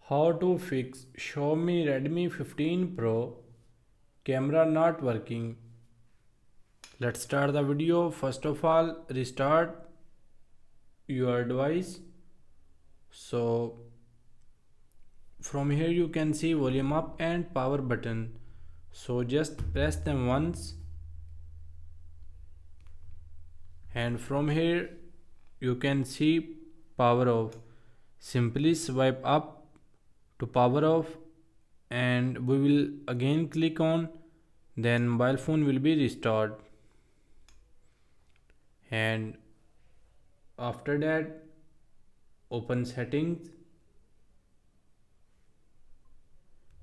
How to fix Xiaomi Redmi 15 Pro camera not working. Let's start the video. First of all, restart your device. So from here you can see volume up and power button. So just press them once, and from here you can see power off. Simply swipe up to power off, and we will again click on, then mobile phone will be restored. And after that, open settings,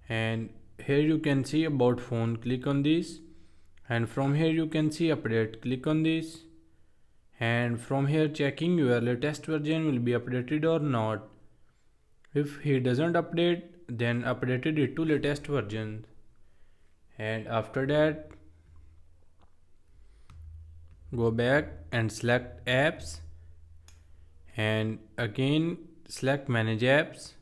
and here you can see about phone, click on this, and from here you can see update, click on this, and from here checking your latest version will be updated or not. If he doesn't update, then updated it to latest version. And after that, go back and select apps, and again select manage apps,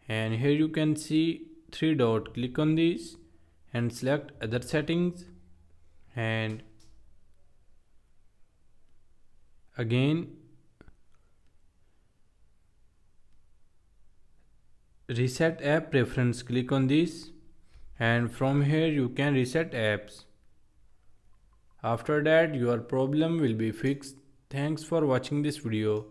and here you can see three dot, click on this and select other settings, and again reset app preference, click on this, and from here you can reset apps. After that your problem will be fixed. Thanks for watching this video.